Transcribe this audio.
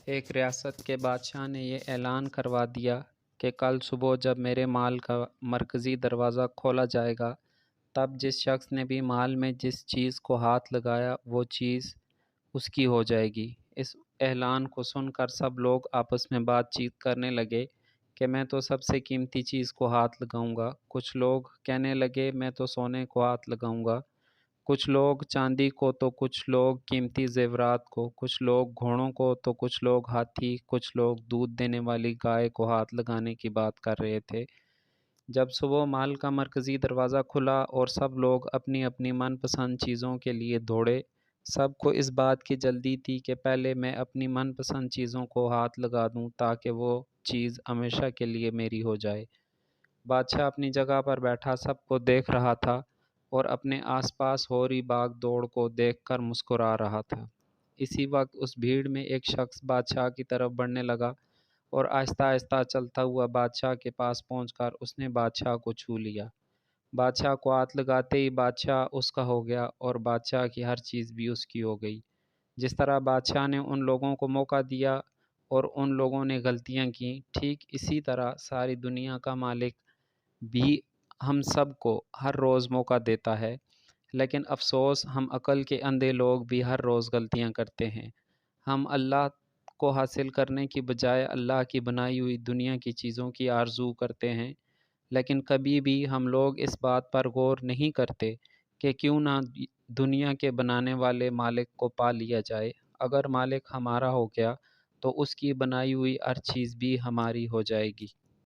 ایک ریاست کے بادشاہ نے یہ اعلان کروا دیا کہ کل صبح جب میرے محل کا مرکزی دروازہ کھولا جائے گا، تب جس شخص نے بھی محل میں جس چیز کو ہاتھ لگایا وہ چیز اس کی ہو جائے گی۔ اس اعلان کو سن کر سب لوگ آپس میں بات چیت کرنے لگے کہ میں تو سب سے قیمتی چیز کو ہاتھ لگاؤں گا۔ کچھ لوگ کہنے لگے میں تو سونے کو ہاتھ لگاؤں گا، کچھ لوگ چاندی کو، تو کچھ لوگ قیمتی زیورات کو، کچھ لوگ گھوڑوں کو، تو کچھ لوگ ہاتھی، کچھ لوگ دودھ دینے والی گائے کو ہاتھ لگانے کی بات کر رہے تھے۔ جب صبح محل کا مرکزی دروازہ کھلا اور سب لوگ اپنی اپنی من پسند چیزوں کے لیے دوڑے، سب کو اس بات کی جلدی تھی کہ پہلے میں اپنی من پسند چیزوں کو ہاتھ لگا دوں تاکہ وہ چیز ہمیشہ کے لیے میری ہو جائے۔ بادشاہ اپنی جگہ پر بیٹھا سب کو دیکھ رہا تھا اور اپنے آس پاس ہو رہی باغ دوڑ کو دیکھ کر مسکرا رہا تھا۔ اسی وقت اس بھیڑ میں ایک شخص بادشاہ کی طرف بڑھنے لگا اور آہستہ آہستہ چلتا ہوا بادشاہ کے پاس پہنچ کر اس نے بادشاہ کو چھو لیا۔ بادشاہ کو ہاتھ لگاتے ہی بادشاہ اس کا ہو گیا اور بادشاہ کی ہر چیز بھی اس کی ہو گئی۔ جس طرح بادشاہ نے ان لوگوں کو موقع دیا اور ان لوگوں نے غلطیاں کی، ٹھیک اسی طرح ساری دنیا کا مالک بھی ہم سب کو ہر روز موقع دیتا ہے، لیکن افسوس ہم عقل کے اندھے لوگ بھی ہر روز غلطیاں کرتے ہیں۔ ہم اللہ کو حاصل کرنے کی بجائے اللہ کی بنائی ہوئی دنیا کی چیزوں کی آرزو کرتے ہیں، لیکن کبھی بھی ہم لوگ اس بات پر غور نہیں کرتے کہ کیوں نہ دنیا کے بنانے والے مالک کو پا لیا جائے۔ اگر مالک ہمارا ہو گیا تو اس کی بنائی ہوئی ہر چیز بھی ہماری ہو جائے گی۔